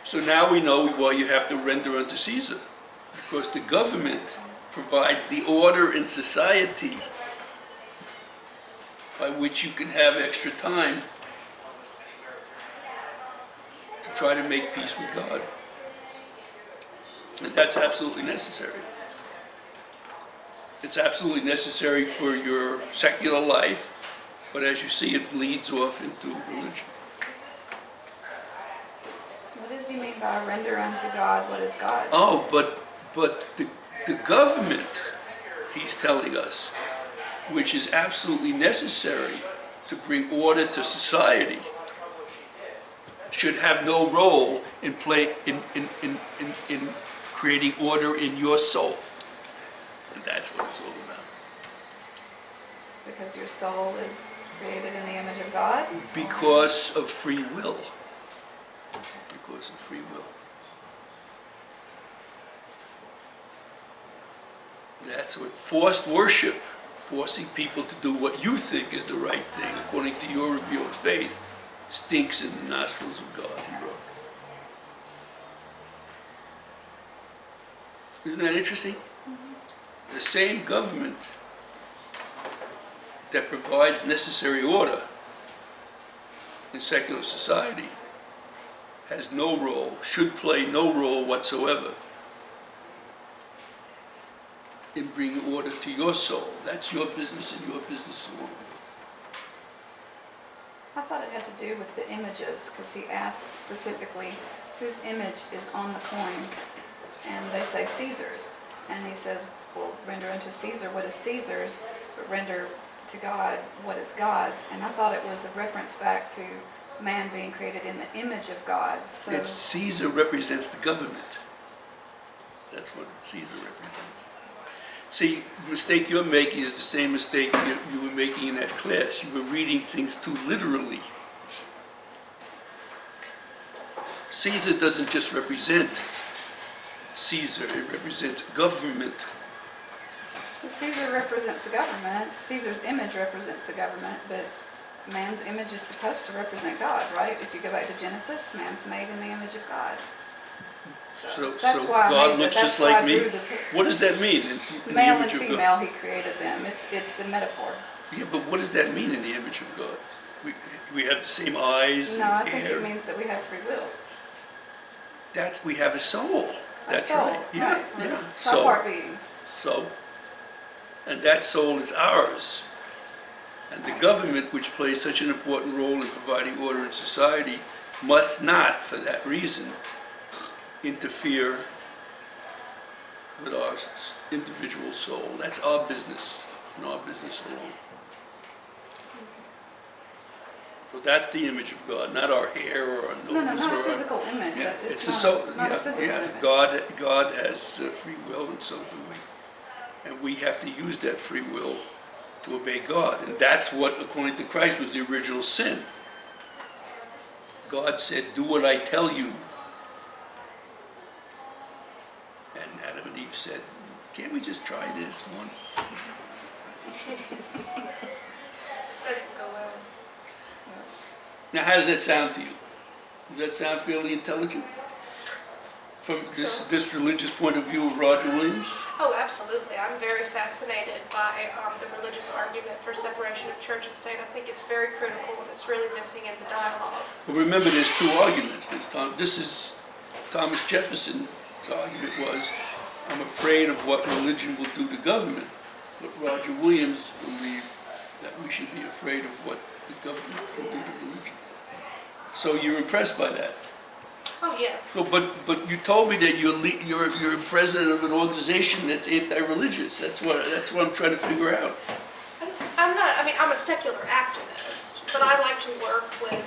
So now we know why you have to render unto Caesar, because the government provides the order in society by which you can have extra time to try to make peace with God. And that's absolutely necessary. It's absolutely necessary for your secular life, but as you see, it bleeds off into religion. What does he mean by render unto God what is God? Oh, but the government, he's telling us, which is absolutely necessary to bring order to society, should have no role in creating order in your soul. And that's what it's all about. Because your soul is created in the image of God? Because of free will. Because of free will. That's what forced worship, forcing people to do what you think is the right thing according to your revealed faith, stinks in the nostrils of God, he wrote. Isn't that interesting? Mm-hmm. The same government that provides necessary order in secular society has no role, should play no role whatsoever in bringing order to your soul. That's your business and your business alone. I thought it had to do with the images, because he asks specifically whose image is on the coin, and they say Caesar's. And he says, well, render unto Caesar what is Caesar's, but render to God what is God's. And I thought it was a reference back to man being created in the image of God. So That Caesar represents the government. That's what Caesar represents. See, the mistake you're making is the same mistake you were making in that class. You were reading things too literally. Caesar doesn't just represent Caesar, it represents government. Caesar represents the government. Caesar's image represents the government, but man's image is supposed to represent God, right? If you go back to Genesis, man's made in the image of God. So that's why God looks just like me? What does that mean in the male and image of God? female, he created them. It's the metaphor. Yeah, but what does that mean in the image of God? We have the same eyes No, and I think hair. it means that we have free will. We have a soul. That's soul, right. Yeah, right. yeah. Tri-part beings. And that soul is ours. And the government, which plays such an important role in providing order in society, must not, for that reason, interfere with our individual soul. That's our business, and our business alone. So that's the image of God, not our hair or our nose. No, not or a physical image. Yeah, But it's not a physical image. God has free will, and so do we. And we have to use that free will to obey God. And that's what, according to Christ, was the original sin. God said, do what I tell you. And Adam and Eve said, can't we just try this once? That didn't go well. Now, how does that sound to you? Does that sound fairly intelligent? From this religious point of view of Roger Williams? Oh, absolutely. I'm very fascinated by the religious argument for separation of church and state. I think it's very critical and it's really missing in the dialogue. Well, remember, there's two arguments. This is Thomas Jefferson's argument was, I'm afraid of what religion will do to government. But Roger Williams believed that we should be afraid of what the government will do to religion. So you're impressed by that? Oh, yes. So, but you told me that you're president of an organization that's anti-religious. That's what I'm trying to figure out. I'm not, I'm a secular activist, but I like to work with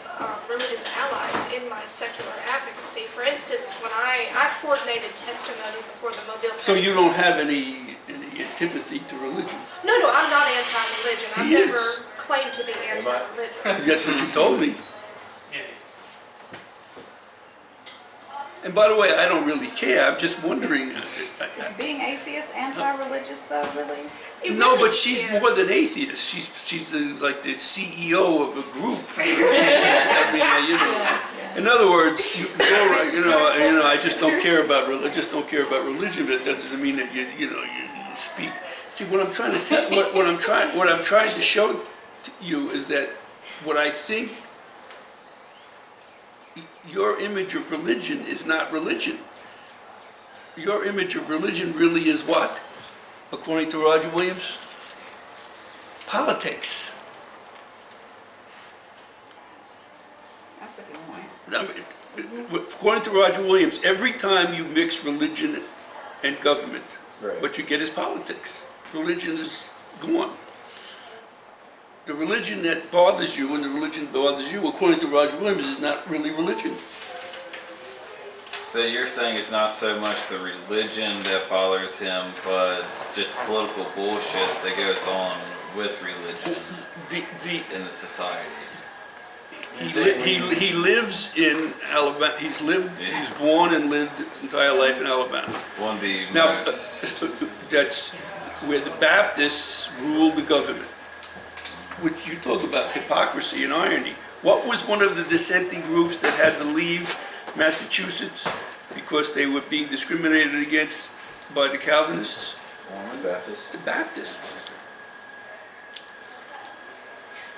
religious allies in my secular advocacy. For instance, when I coordinated testimony before the Mobile So County. you don't have any antipathy to religion? No, I'm not anti-religion. I've He is. never claimed to be anti-religion. That's what you told me. And by the way, I don't really care. I'm just wondering. Is being atheist anti-religious, though, really? It No, really but she's is. more than atheist. She's like the CEO of a group. I mean, In other words, you're right, I just don't care about religion, but that doesn't mean that you speak. See, what I'm trying to tell, what I'm trying to show to you is that what I think your image of religion is not religion. Your image of religion really is what? According to Roger Williams? Politics. That's a good point. I mean, according to Roger Williams, every time you mix religion and government, Right. what you get is politics. Religion is gone. The religion that bothers you and the religion that bothers you, according to Roger Williams, is not really religion. So you're saying it's not so much the religion that bothers him, but just political bullshit that goes on with religion in the society. He lives in Alabama. He's born and lived his entire life in Alabama. One of the Now, most, that's where the Baptists ruled the government. Which you talk about hypocrisy and irony. What was one of the dissenting groups that had to leave Massachusetts because they were being discriminated against by the Calvinists? Baptist. The Baptists.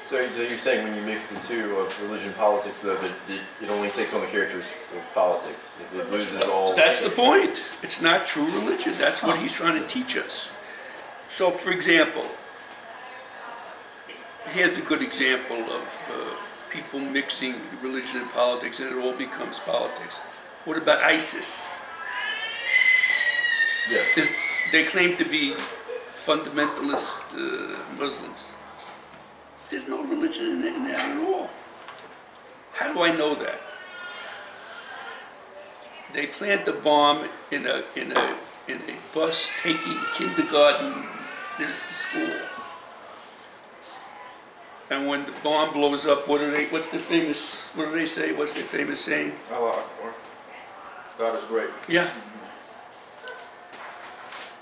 So you're saying when you mix the two of religion and politics, though, that it only takes on the characters of politics. It loses all. That's the point. It's not true religion. That's what he's trying to teach us. So, for example, here's a good example of people mixing religion and politics, and it all becomes politics. What about ISIS? Yeah. They claim to be fundamentalist Muslims. There's no religion in that at all. How do I know that? They plant a bomb in a bus taking kindergartners to school. And when the bomb blows up, what do they say? What's their famous saying? Allah Akbar. God is great. Yeah.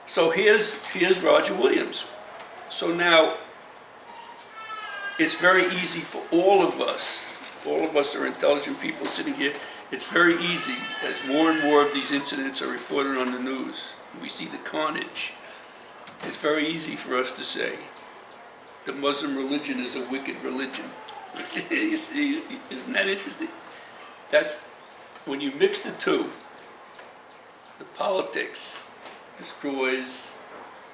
So here's Roger Williams. So now, it's very easy for all of us are intelligent people sitting here, it's very easy, as more and more of these incidents are reported on the news, and we see the carnage, it's very easy for us to say, the Muslim religion is a wicked religion. You see, isn't that interesting? That's, when you mix the two, the politics destroys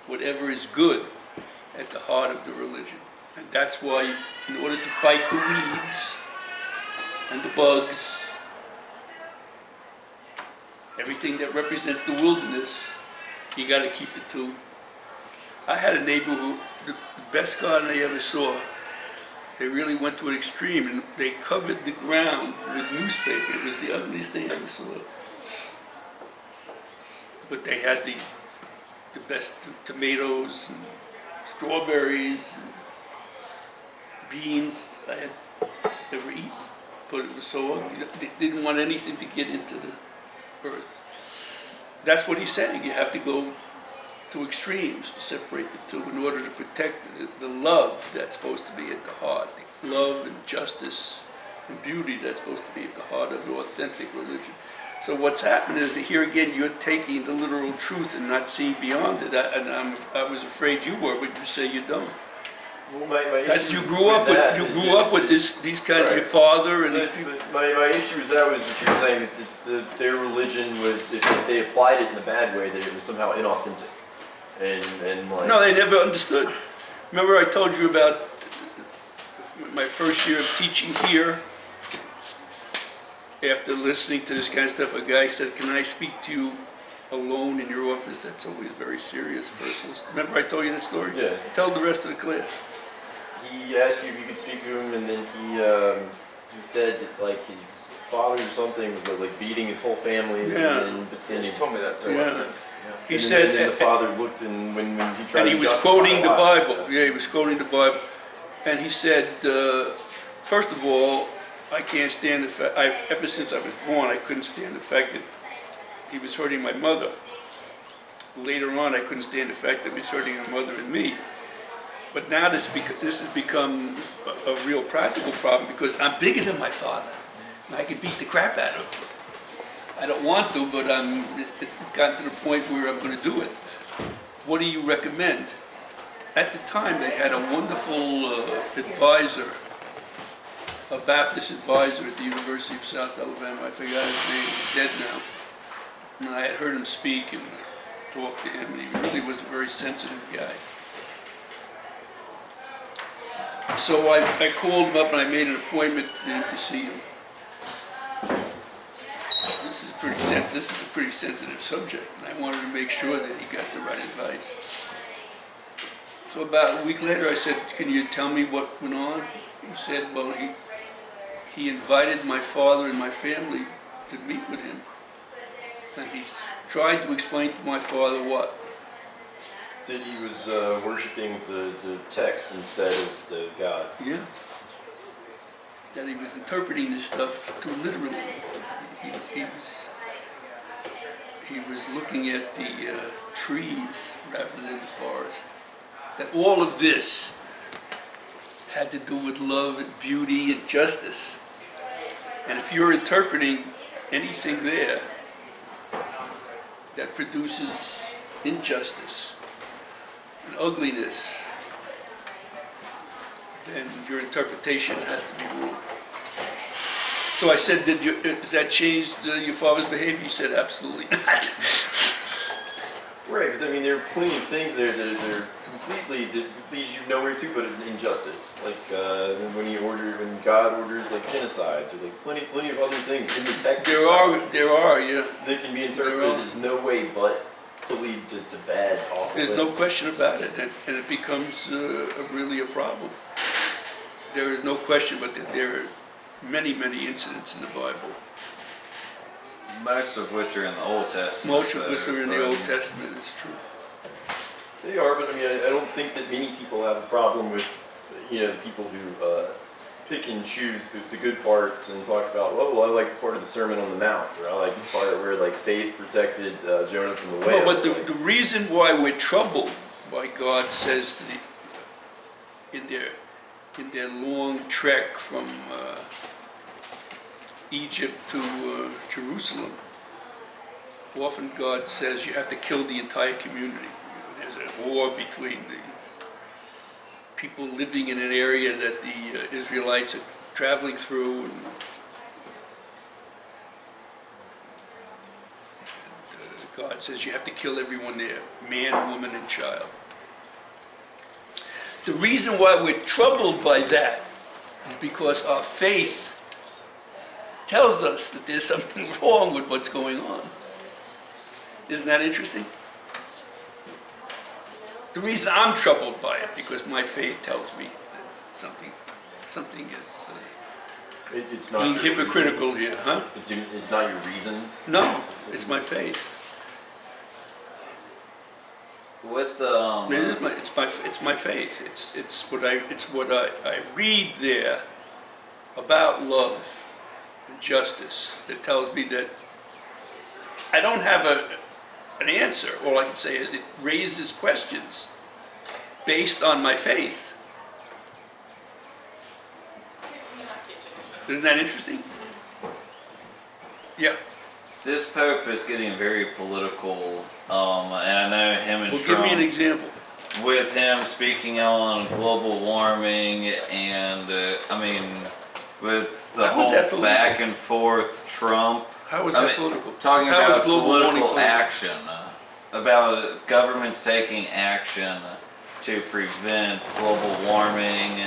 whatever is good at the heart of the religion. And that's why, in order to fight the weeds and the bugs, everything that represents the wilderness, you got to keep the two. I had a neighbor who, the best garden I ever saw, they really went to an extreme and they covered the ground with newspaper. It was the ugliest thing I ever saw. But they had the best tomatoes and strawberries and beans I had ever eaten, but it was so ugly. They didn't want anything to get into the earth. That's what he's saying. You have to go to extremes to separate the two in order to protect the love that's supposed to be at the heart, the love and justice and beauty that's supposed to be at the heart of an authentic religion. So what's happened is that here again you're taking the literal truth and not seeing beyond it. I was afraid you were, but you say you don't. Well, my As issue you grew up with these kind of your father and these people. My issue was that you're saying that their religion was, if they applied it in a bad way, that it was somehow inauthentic. And like. No, they never understood. Remember I told you about my first year of teaching here? After listening to this kind of stuff, a guy said, "Can I speak to you alone in your office?" That's always very serious, personal. Remember I told you that story? Yeah. Tell the rest of the class. He asked you if you could speak to him, and then he said that like his father or something was like beating his whole family. Yeah. But then You told me that too, Yeah. I think. He and said, then the father looked, and when he tried and he to was justify quoting the why- Bible. Yeah, he was quoting the Bible. And he said, first of all, I can't stand the fact, ever since I was born, I couldn't stand the fact that he was hurting my mother. Later on, I couldn't stand the fact that he was hurting my mother and me. But now this has become a real practical problem because I'm bigger than my father. I could beat the crap out of him. I don't want to, but it's gotten to the point where I'm gonna do it. What do you recommend? At the time, they had a wonderful advisor, a Baptist advisor at the University of South Alabama. I forgot his name, he's dead now. And I had heard him speak and talk to him, and he really was a very sensitive guy. So I called him up and I made an appointment for him to see him. This is a pretty sensitive subject, and I wanted to make sure that he got the right advice. So about a week later, I said, "Can you tell me what went on?" He said, "Well, he invited my father and my family to meet with him, and he tried to explain to my father what." That he was worshiping the text instead of the God. Yeah. That he was interpreting this stuff too literally. He was looking at the trees rather than the forest. That all of this had to do with love and beauty and justice. And if you're interpreting anything there that produces injustice and ugliness, then your interpretation has to be wrong. So I said, has that changed your father's behavior? He said, absolutely not. Right, but I mean, there are plenty of things there that are completely, that leads you nowhere to but injustice. Like when God orders like genocides, or like plenty of other things in the text. There are, yeah. They can be interpreted as no way but to lead to bad, awful. There's no question about it, and it becomes really a problem. There is no question, but that there are many incidents in the Bible. Most of which are in the Old Testament. Most of which are in the Old Testament, it's true. They are, but I mean, I don't think that many people have a problem with, people who pick and choose the good parts and talk about, well, I like the part of the Sermon on the Mount, or I like the part where like faith protected Jonah from the whale. Well, but the reason why we're troubled, why God says that in their long trek from Egypt to Jerusalem, often God says you have to kill the entire community. There's a war between the people living in an area that the Israelites are traveling through, and God says you have to kill everyone there, man, woman, and child. The reason why we're troubled by that is because our faith tells us that there's something wrong with what's going on. Isn't that interesting? The reason I'm troubled by it, because my faith tells me that something is it's not being your hypocritical reason. here, huh? It's not your reason. No, it's my faith. With the It's my faith. It's what I read there about love and justice that tells me that I don't have an answer. All I can say is it raises questions based on my faith. Isn't that interesting? Yeah. This Pope is getting very political, and I know him and Well, Trump. give me an example. With him speaking on global warming, and with the How is that whole political? back and forth Trump. How is that political? Talking How is about global warming political political? action, about governments taking action to prevent global warming,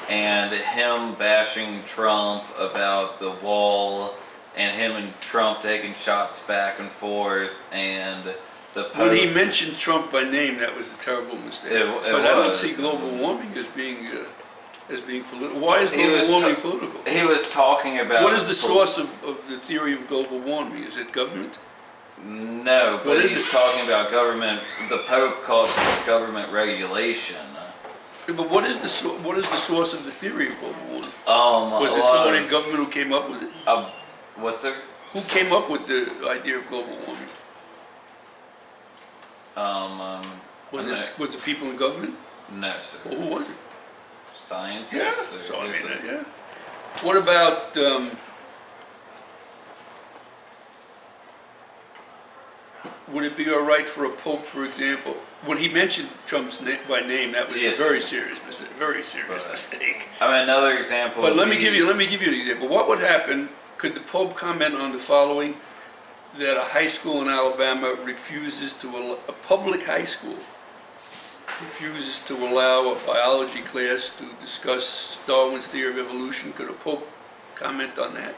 and him bashing Trump about the wall, and him and Trump taking shots back and forth, and the Pope. When he mentioned Trump by name, that was a terrible mistake. It But I don't was. see global warming as being political. Why is He global was warming ta- political? He was talking about. What is the source of the theory of global warming? Is it government? No, What but is he's it? talking about government. The Pope calls it government regulation. But what is the source of the theory of global warming? Was a there lot someone of- in government who came up with it? What's it? Who came up with the idea of global warming? Was no, it the people in government? No, sir. Well, who was it? Scientists. So I mean, Is it- yeah. What about would it be all right for a pope, for example, when he mentioned Trump's by name, that was Yes. a very serious Right. mistake. I mean, another example. But would let me be- give you an example. What would happen, could the Pope comment on the following? That a high school in Alabama refuses to, a public high school, refuses to allow a biology class to discuss Darwin's theory of evolution. Could a Pope comment on that?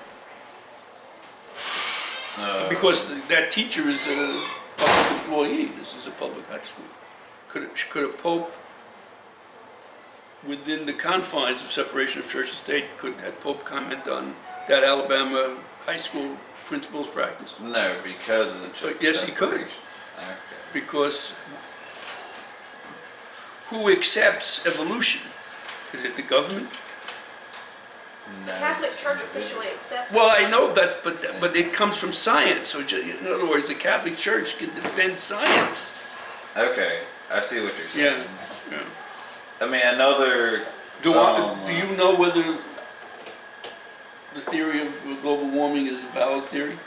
Because that teacher is a public employee, this is a public high school. Could a Pope, within the confines of separation of church and state, could that Pope comment on that Alabama high school principal's practice? No, because of the church. Yes, he could. separation. Okay. Because who accepts evolution? Is it the government? The No. Catholic Church officially accepts it. Well, I know that's, but it comes from science, so in other words, the Catholic Church can defend science. Okay, I see what you're Yeah, saying. yeah. I mean, another. Do you know whether the theory of global warming is a valid theory?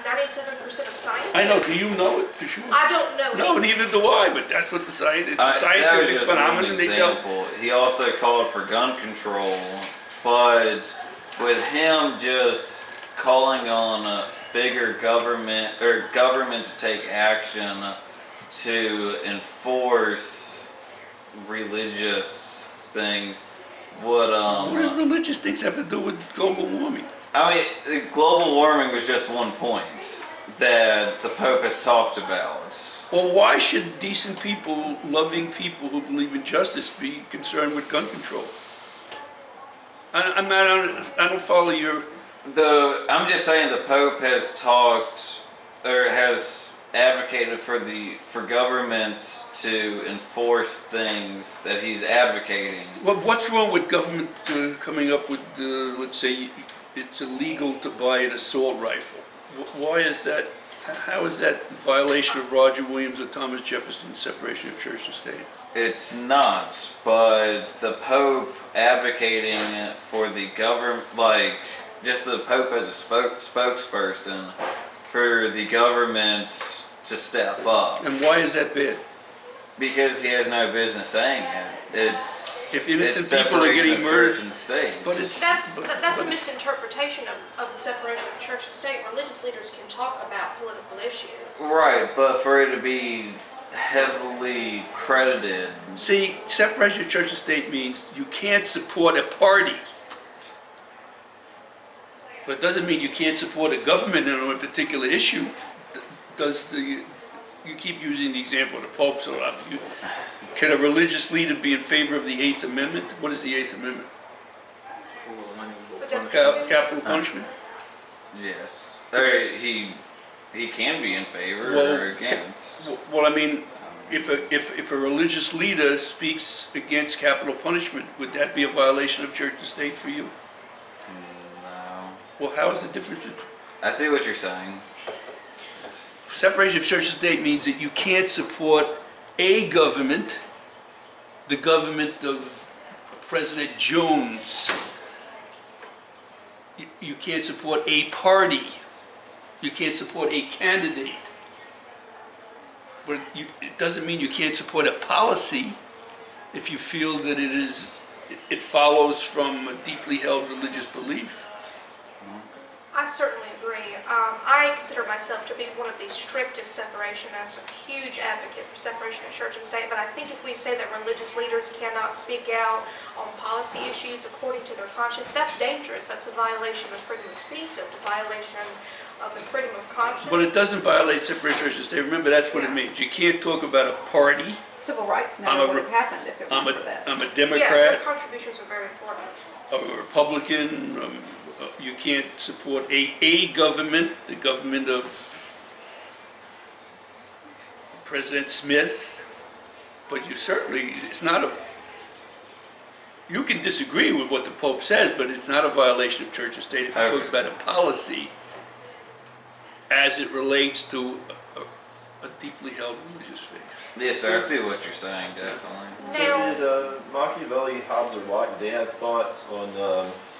97% of scientists. I know, do you know it for sure? I don't know. No, any- neither do I, but that's what it's a that was scientific just one phenomenon they tell. example. He also called for gun control, but with him just calling on a bigger government or government to take action to enforce religious things would What does religious things have to do with global warming? I mean, global warming was just one point that the Pope has talked about. Well, why should decent people, loving people who believe in justice be concerned with gun control? I don't follow your, I'm just saying the Pope has talked or has advocated for governments to enforce things that he's advocating. what's wrong with government coming up with, let's say, it's illegal to buy an assault rifle? Why is that, how is that a violation of Roger Williams or Thomas Jefferson's separation of church and state? It's not, but the Pope advocating for the government, like just the Pope as a spokesperson for the government to step up, And why is that bad? because he has no business saying it. If innocent it's people are getting separation of murdered- church and state. But it's... That's a but- misinterpretation of the separation of church and state. Religious leaders can talk about political issues. Right, but for it to be heavily credited. See, separation of church and state means you can't support a party. But it doesn't mean you can't support a government on a particular issue. You keep using the example of the Pope, so can a religious leader be in favor of the Eighth Amendment? What is the Eighth Amendment? Cruel and unusual The death punishment. penalty? Capital punishment? Yes. Or he can be in favor Well, or against. Well, I mean, if a religious leader speaks against capital punishment, would that be a violation of church and state for you? No. Well, how is the difference? I see what you're saying. Separation of church and state means that you can't support a government, the government of President Jones. You can't support a party. You can't support a candidate. But it doesn't mean you can't support a policy if you feel that it follows from a deeply held religious belief. I certainly agree. I consider myself to be one of the strictest separationists, a huge advocate for separation of church and state, but I think if we say that religious leaders cannot speak out on policy issues according to their conscience, that's dangerous. That's a violation of freedom of speech. That's a violation of the freedom of conscience. But it doesn't violate separation of church and state. Remember, that's what it means. You can't talk about a party. Civil rights I'm never a would have happened if it I'm weren't for that. a Yeah, their Democrat, contributions are very important. I'm a Republican. You can't support a government, the government of President Smith, but you certainly, it's not a, you can disagree with what the Pope says, but it's not a violation of church and state if he Okay. talks about a policy as it relates to a deeply held religious faith. Yes, sir. I see what you're saying, definitely. Now- So did Machiavelli, Hobbes, or Locke, did they have thoughts on,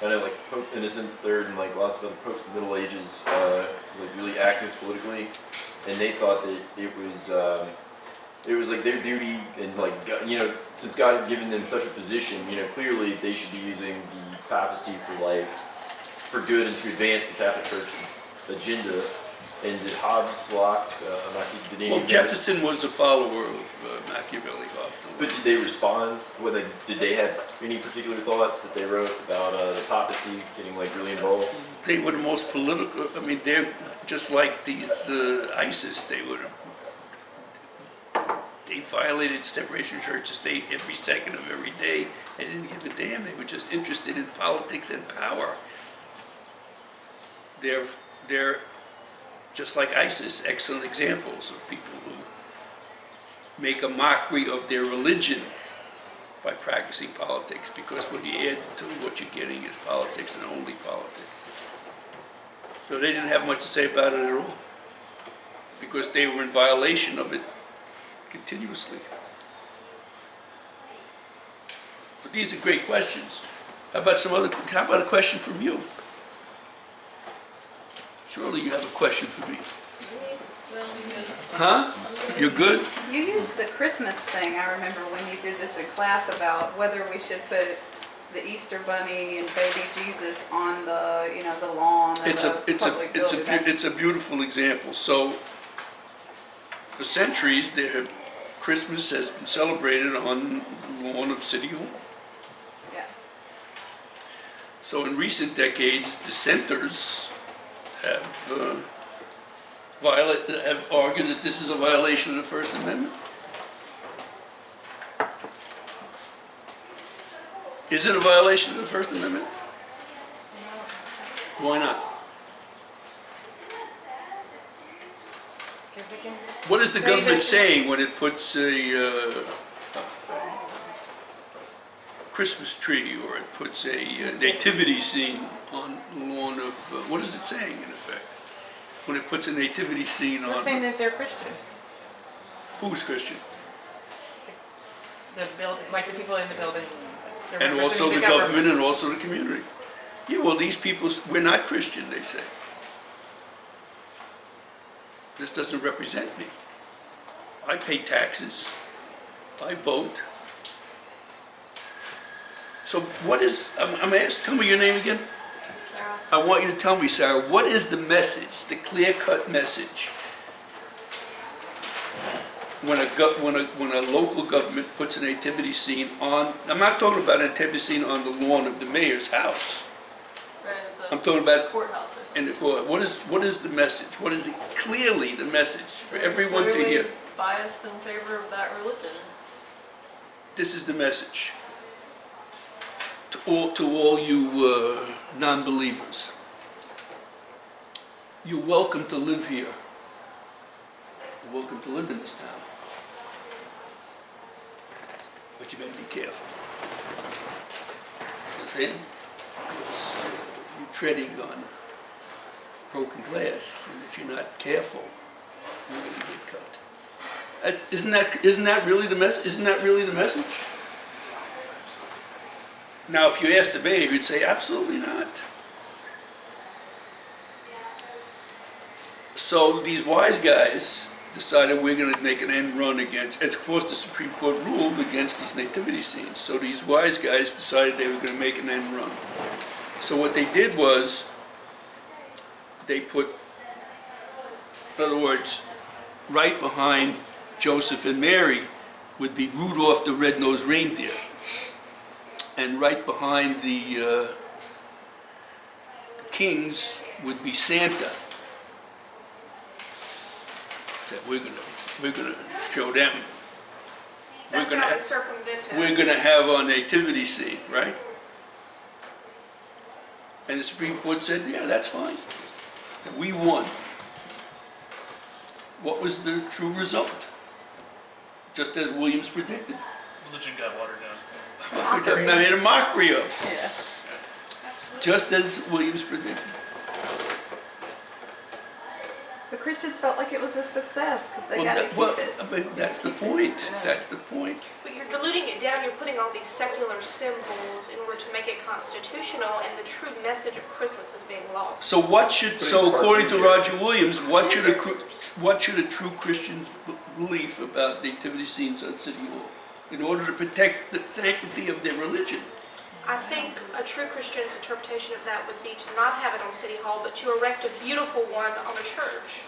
I know like Pope Innocent III and like lots of other popes in the Middle Ages, like really active politically? and they thought that it was like their duty and like since God had given them such a position, clearly they should be using the papacy for good and to advance the Catholic Church agenda. And did Hobbes, Locke, did any Well, of them- Jefferson was a follower of Machiavelli. But did they respond? Did they have any particular thoughts that they wrote about the papacy getting like really involved? They were the most political. I mean, they're just like these ISIS. They violated separation of church and state every second of every day. They didn't give a damn. They were just interested in politics and power. They're just like ISIS, excellent examples of people who make a mockery of their religion by practicing politics, because when you add to what you're getting is politics and only politics. So they didn't have much to say about it at all, because they were in violation of it continuously. But these are great questions. How about a question from you? Surely you have a question for me. Huh? You're good? You used the Christmas thing, I remember when you did this in class about whether we should put the Easter Bunny and baby Jesus on the, the lawn of the public building. It's a beautiful example. So, for centuries, Christmas has been celebrated on the lawn of City Hall. Yeah. So in recent decades, dissenters have argued that this is a violation of the First Amendment. Is it a violation of the First Amendment? Why not? What is the government saying when it puts a Christmas tree or it puts a nativity scene on the lawn of, what is it saying in effect? When it puts a nativity scene They're saying on, that they're Christian. who's Christian? The building, like the people in the building. They're And also the representing government and also the community. Yeah, well, these people, we're not Christian, they say. This doesn't represent me. I pay taxes. I vote. So what is, I'm asked, tell me your name again. Sarah. I want you to tell me, Sarah, what is the message, the clear-cut message? When a local government puts a nativity scene on, I'm not talking about a nativity scene on the lawn of the mayor's house. I'm talking about Courthouse or something. in the court. What is the message? What is clearly the message for everyone to Clearly hear? biased in favor of that religion. This is the message to all you non-believers. You're welcome to live here. You're welcome to live in this town. But you better be careful. Understand? Because you're treading on broken glass, and if you're not careful, you're going to get cut. Isn't that really the message? Isn't that really the message? Now, if you asked the mayor, he'd say, absolutely not. So these wise guys decided we're going to make an end run against, and of course the Supreme Court ruled against these nativity scenes. So these wise guys decided they were going to make an end run. So what they did was, they put, in other words, right behind Joseph and Mary would be Rudolph the Red-Nosed Reindeer. And right behind the kings would be Santa. That we're gonna show them. That's how they circumvented. We're gonna have our nativity scene, right? And the Supreme Court said, yeah, that's fine. And we won. What was the true result? Just as Williams predicted. Religion got watered down. I made a mockery of. Yeah. Absolutely. Just as Williams predicted. But Christians felt like it was a success because they got to keep Well, it. but that's the point, that's the point. But you're diluting it down, you're putting all these secular symbols in order to make it constitutional, and the true message of Christmas is being lost. So what should, so according to Roger Williams, what should a true Christian's belief about nativity scenes on City Hall in order to protect the sanctity of their religion? I think a true Christian's interpretation of that would be to not have it on City Hall, but to erect a beautiful one on the church.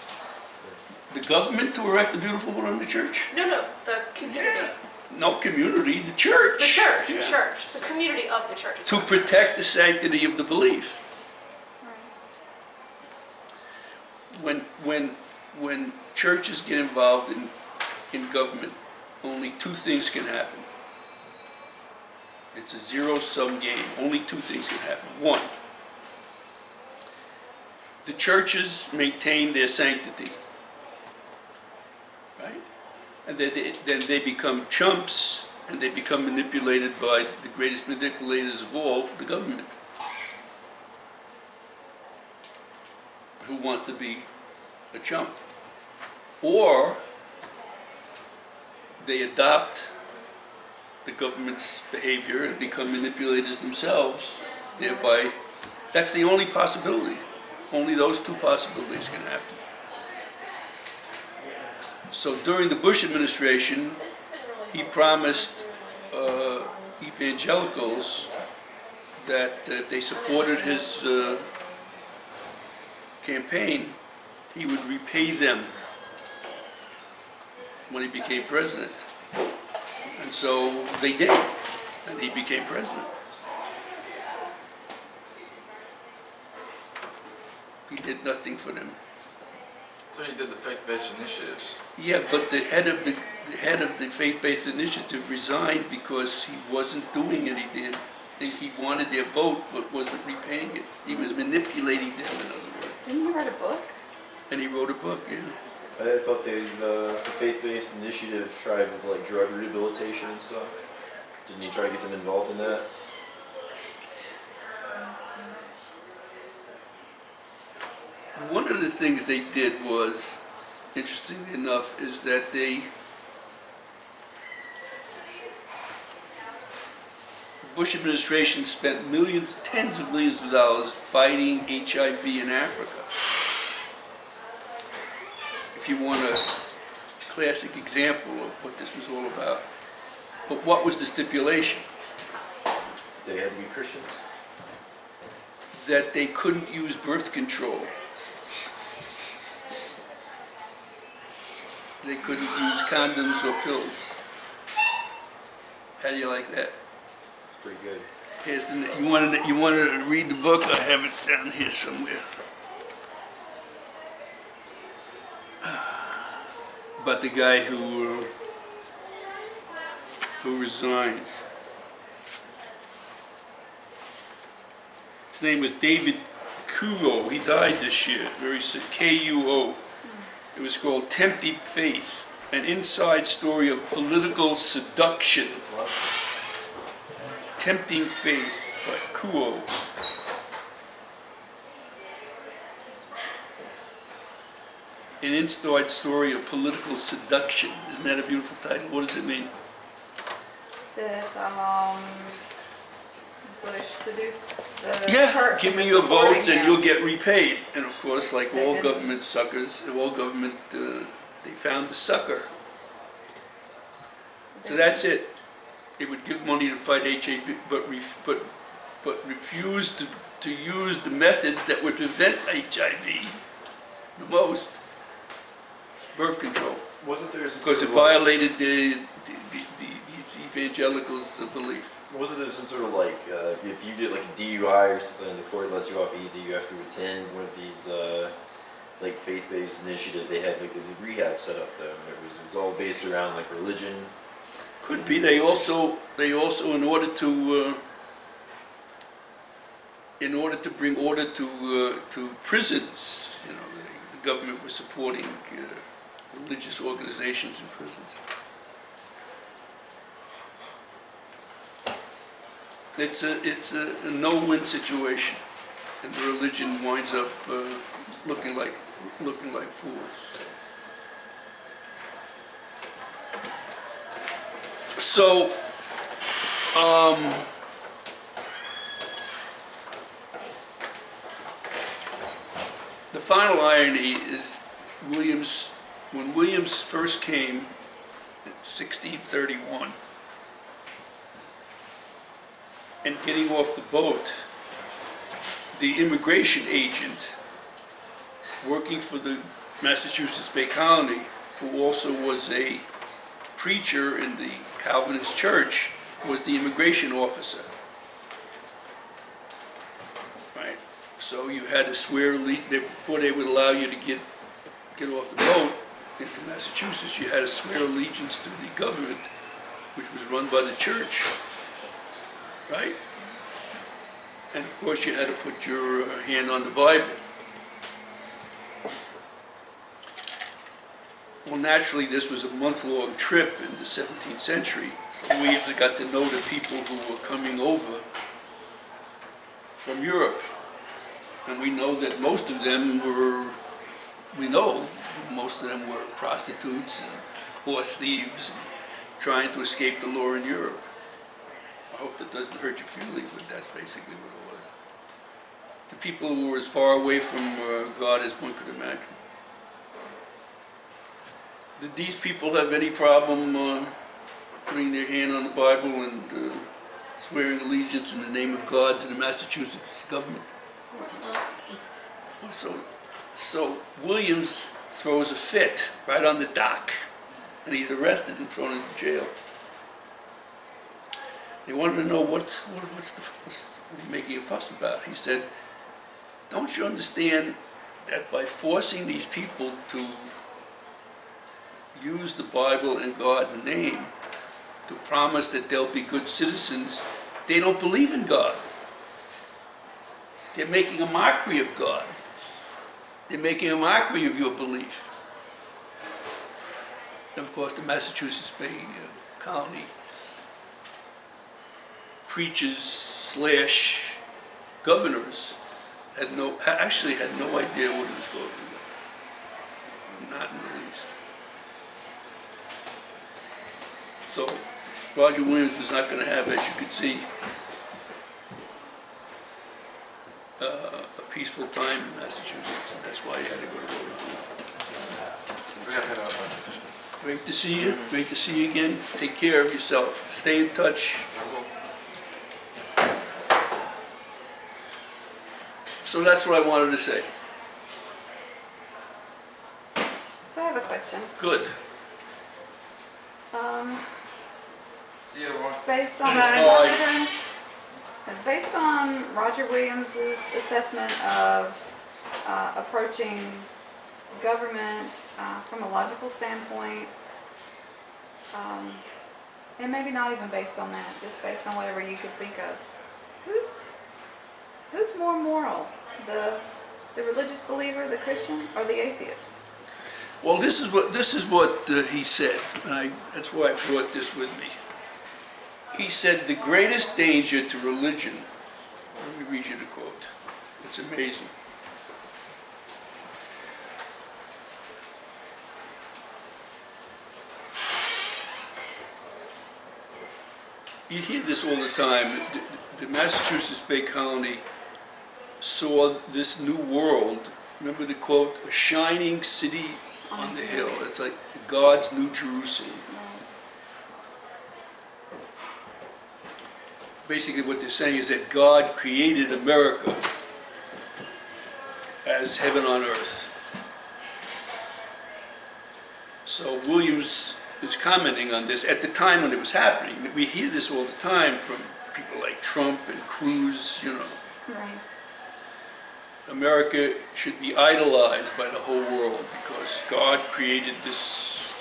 The government to erect a beautiful one on the church? No, the community. Yeah. No community, the church. The church, Yeah. the church, the community of the church. To protect the sanctity of the belief. When churches get involved in government, only two things can happen. It's a zero-sum game. Only two things can happen. One, the churches maintain their sanctity, right? And then they become chumps, and they become manipulated by the greatest manipulators of all, the government, who want to be a chump. Or they adopt the government's behavior and become manipulators themselves, thereby, that's the only possibility. Only those two possibilities can happen. So during the Bush administration, he promised evangelicals that if they supported his campaign, he would repay them when he became president. And so they did, and he became president. He did nothing for them. So he did the faith-based initiatives. Yeah, but the head of the faith-based initiative resigned because he wasn't doing anything. And he wanted their vote, but wasn't repaying it. He was manipulating them, in other words. Didn't you write a book? And he wrote a book, yeah. I thought the faith-based initiative tried with like drug rehabilitation and stuff. Didn't you try to get them involved in that? One of the things they did was, interestingly enough, is that the Bush administration spent millions, tens of millions of dollars fighting HIV in Africa. If you want a classic example of what this was all about. But what was the stipulation? They had to be Christians. That they couldn't use birth control. They couldn't use condoms or pills. How do you like that? It's pretty good. Here's the, you wanted to read the book? I have it down here somewhere. About the guy who resigned. His name was David Kuo. He died this year. Very sick. Kuo. It was called Tempting Faith, an inside story of political seduction. Tempting Faith by Kuo. An inside story of political seduction. Isn't that a beautiful title? What does it mean? That Bush seduced the Yeah, church. give me into your supporting votes and him. you'll get repaid. And of course, like They all didn't. government suckers, all government, they found the sucker. So that's it. It would give money to fight HIV, but refused to use the methods that would prevent HIV the most. Birth control, Wasn't there some because it sort of like, violated these evangelicals' belief. wasn't there some sort of like if you did like a DUI or something and the court lets you off easy, you have to attend one of these like faith-based initiative. They had like the rehab set up though. It was all based around like religion. Could be. They also in order to bring order to prisons, you know, the government was supporting religious organizations in prisons. It's a no-win situation, and the religion winds up looking like fools. So, the final irony is when Williams first came in 1631, and getting off the boat, the immigration agent working for the Massachusetts Bay Colony, who also was a preacher in the Calvinist church, was the immigration officer. Right? So you had to swear, before they would allow you to get off the boat into Massachusetts, you had to swear allegiance to the government, which was run by the church. Right? And of course you had to put your hand on the Bible. Well, naturally, this was a month-long trip in the 17th century, so we got to know the people who were coming over from Europe. And we know that most of them were prostitutes and horse thieves trying to escape the law in Europe. I hope that doesn't hurt your feelings, but that's basically what it was. The people who were as far away from God as one could imagine. Did these people have any problem putting their hand on the Bible and swearing allegiance in the name of God to the Massachusetts government? So Williams throws a fit right on the dock, and he's arrested and thrown into jail. They wanted to know what are you making a fuss about? He said, don't you understand that by forcing these people to use the Bible and God's name to promise that they'll be good citizens, they don't believe in God. They're making a mockery of God. They're making a mockery of your belief. And of course, the Massachusetts Bay Colony preachers / governors actually had no idea what he was talking about. Not in the least. So Roger Williams was not going to have, as you could see, a peaceful time in Massachusetts, and that's why he had to go to Rhode Island. We gotta head out, Fishman. Great to see you. Great to see you again. Take care of yourself. Stay in touch. I will. So that's what I wanted to say. So I have a question. Good. See you, everyone. Based on Bye. based on Roger Williams's assessment of approaching government from a logical standpoint, and maybe not even based on that, just based on whatever you could think of, who's more moral, the religious believer, the Christian, or the atheist? Well, this is what he said, and that's why I brought this with me. He said, the greatest danger to religion, let me read you the quote, it's amazing. You hear this all the time. The Massachusetts Bay Colony saw this new world. Remember the quote, a shining city on the hill. It's like God's New Jerusalem. Basically what they're saying is that God created America as heaven on earth. So Williams is commenting on this at the time when it was happening. We hear this all the time from people like Trump and Cruz, you know. Right. America should be idolized by the whole world because God created this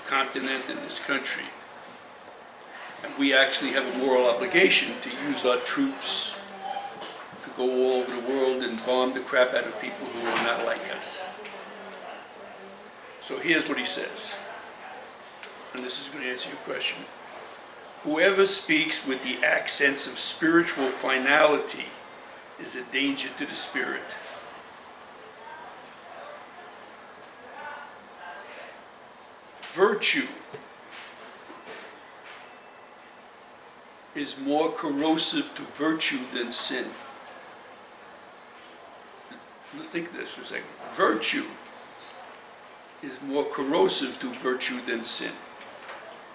continent and this country. And we actually have a moral obligation to use our troops to go all over the world and bomb the crap out of people who are not like us. So here's what he says, and this is going to answer your question. Whoever speaks with the accents of spiritual finality is a danger to the spirit. virtue is more corrosive to virtue than sin. Let's think of this for a second. Virtue is more corrosive to virtue than sin.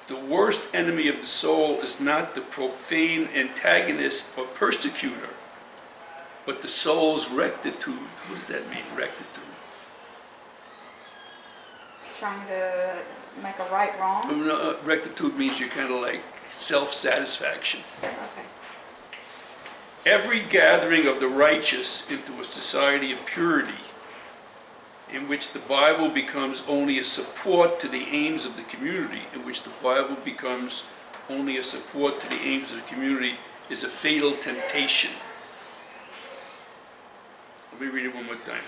The worst enemy of the soul is not the profane antagonist or persecutor, but the soul's rectitude. What does that mean, rectitude? Trying to make a right wrong? Rectitude means you're kind of like self-satisfaction. Okay. Every gathering of the righteous into a society of purity, in which the Bible becomes only a support to the aims of the community, is a fatal temptation. Let me read it one more time.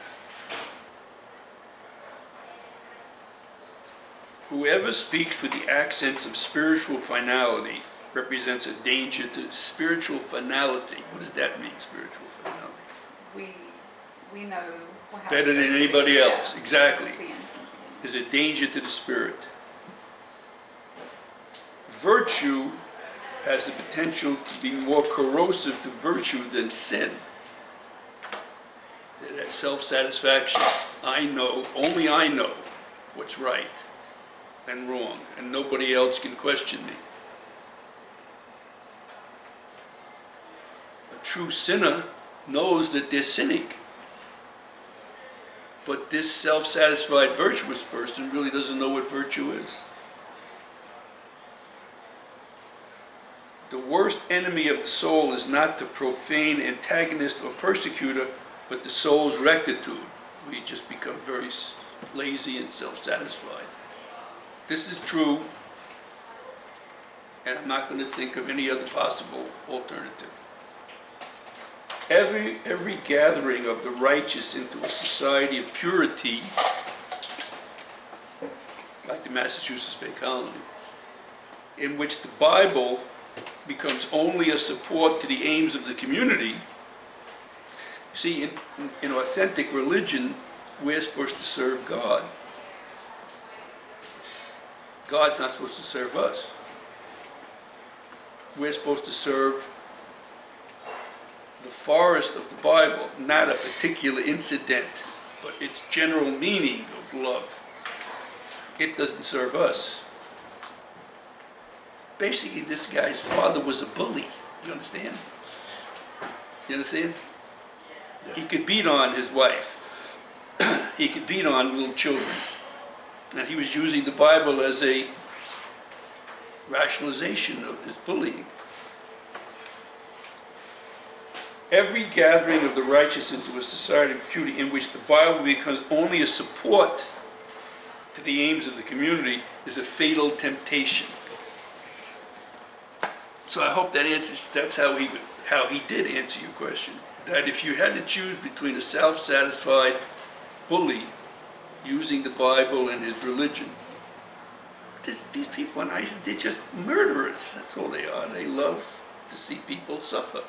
Whoever speaks with the accents of spiritual finality represents a danger to spiritual finality. What does that mean, spiritual finality? We know how Better it's than supposed to be. anybody else, Yeah. exactly. Being- Is a danger to the spirit. Virtue has the potential to be more corrosive to virtue than sin. That self-satisfaction. I know, only I know what's right and wrong, and nobody else can question me. A true sinner knows that they're sinning. But this self-satisfied virtuous person really doesn't know what virtue is. The worst enemy of the soul is not the profane antagonist or persecutor, but the soul's rectitude. We just become very lazy and self-satisfied. This is true, and I'm not going to think of any other possible alternative. Every gathering of the righteous into a society of purity, like the Massachusetts Bay Colony, in which the Bible becomes only a support to the aims of the community. See, in authentic religion, we're supposed to serve God. God's not supposed to serve us. We're supposed to serve the forest of the Bible, not a particular incident, but its general meaning of love. It doesn't serve us. Basically, this guy's father was a bully. You understand? You understand? Yeah. He could beat on his wife. He could beat on little children. And he was using the Bible as a rationalization of his bullying. Every gathering of the righteous into a society of purity in which the Bible becomes only a support to the aims of the community is a fatal temptation. So I hope that answers, that's how he did answer your question. That if you had to choose between a self-satisfied bully using the Bible and his religion, these people in ISIS, they're just murderers. That's all they are. They love to see people suffer.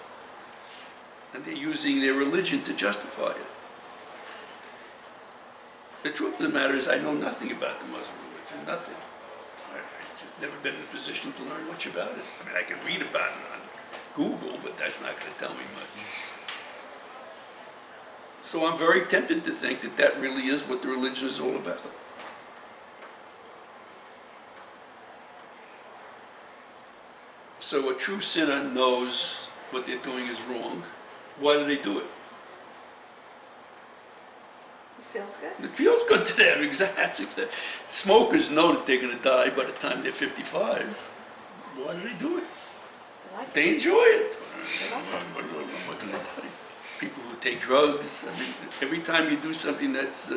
And they're using their religion to justify it. The truth of the matter is I know nothing about the Muslim religion, nothing. I've just never been in a position to learn much about it. I mean, I can read about it on Google, but that's not going to tell me much. So I'm very tempted to think that that really is what the religion is all about. So a true sinner knows what they're doing is wrong. Why do they do it? It feels good. It feels good to them, exactly. Smokers know that they're going to die by the time they're 55. Why do they do it? I like it. They enjoy it. I like it. What can I tell you? People who take drugs, I mean, every time you do something that's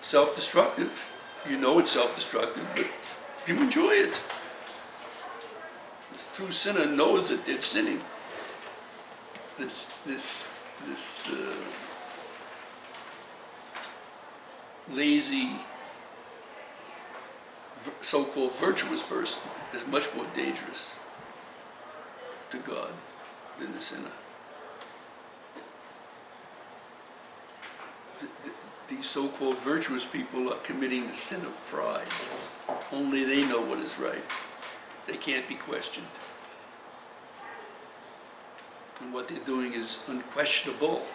self-destructive, you know it's self-destructive, but you enjoy it. This true sinner knows that they're sinning. This lazy, so-called virtuous person is much more dangerous to God than the sinner. these so-called virtuous people are committing the sin of pride. Only they know what is right. They can't be questioned. And what they're doing is unquestionable.